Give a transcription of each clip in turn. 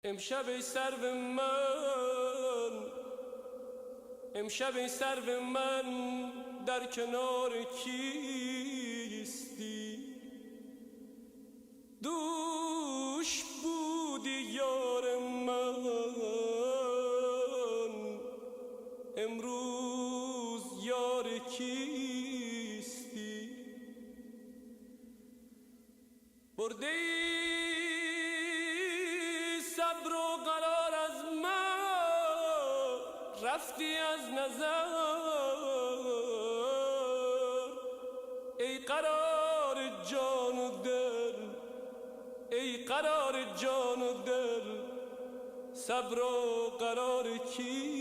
امشب ای سرو من، امشب ای سرو من در کنار کیستی؟ دوش بودی یار من، امروز یار کیستی؟ برده ای صبر و قرار از من، رفتی از نظر. ای قرار جان و دل، ای قرار جان و دل، صبر و قرار کیستی؟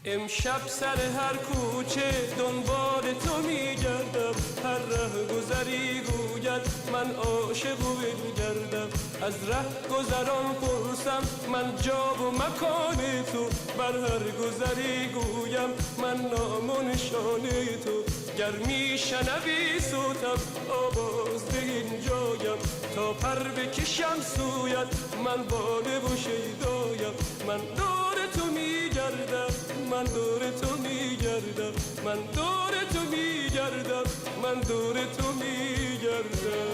امشب سر هر کوچه دنبال تو میگردم، هر ره گذری گوید من عاشق و بگردم. از ره گذران پرسم من جا و مکان تو، بر هر گذری گویم من نام و نشان تو. گر میشنوی صوتم آواز ده اینجایم، تا پر بکشم سویت من باده و شیدایم. من دور تو میگردم، من دور تو میگردم، من دور تو میگردم، من دور تو میگردم.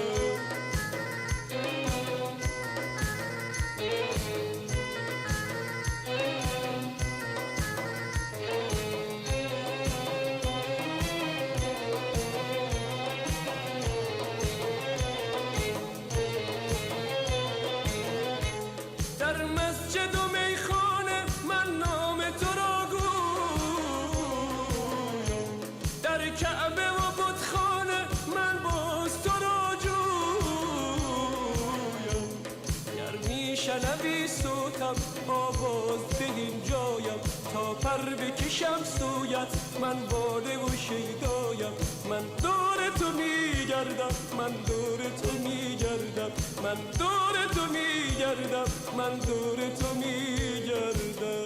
در مسجد و میخانه من نام تو را گویم، در کعبه و بتخانه من باز تو را جویم. گر میشنوی صوتم آواز ده اینجایم، تا پر بکشم سویت من باده و شیدایم. من دور تو میگردم، من دور تو میگردم، من دور تو میگردم، من دور تو میگردم.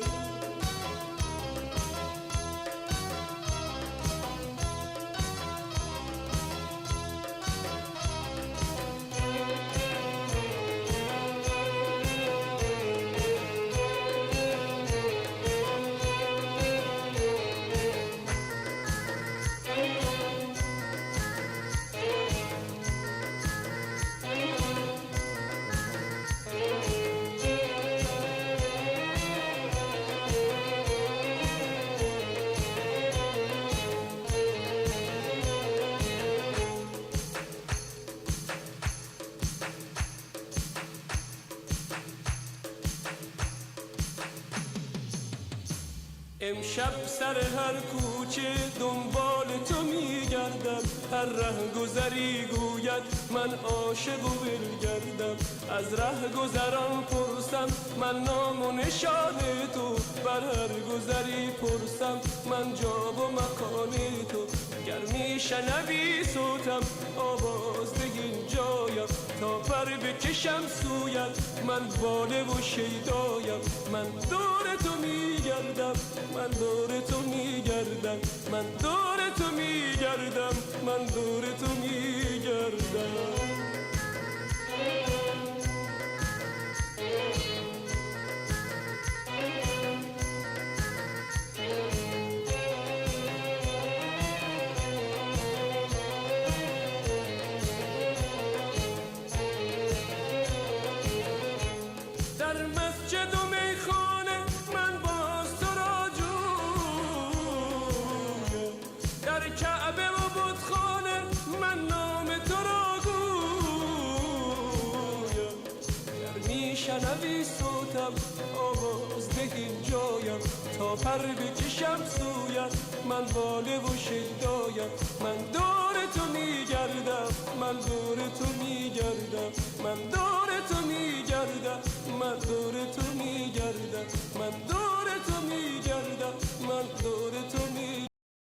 امشب سر هر کوچه دنبال تو میگردم، هر ره گذری گوید من عاشق و برگردم. از ره گذران پرسم من نام و نشان تو، بر هر گذری پرسم من جا و مکان تو. گر میشنوی صوتم آواز ده اینجایم، تا پر بکشم سویت من واله و شیدایم من دور تو میگردم من دور تو میگردم من دور تو میگردم من دور تو میگردم در مسجد و میخانه من باز تو را جویم در کعبه و بتخانه من نام تو را گویم گر میشنوی صوتم آواز دهی جایم تا پر بکشم سویت من واله و شیدایم من دور تو میگردم من دور تو میگردم من دور تو میگردم من دور تو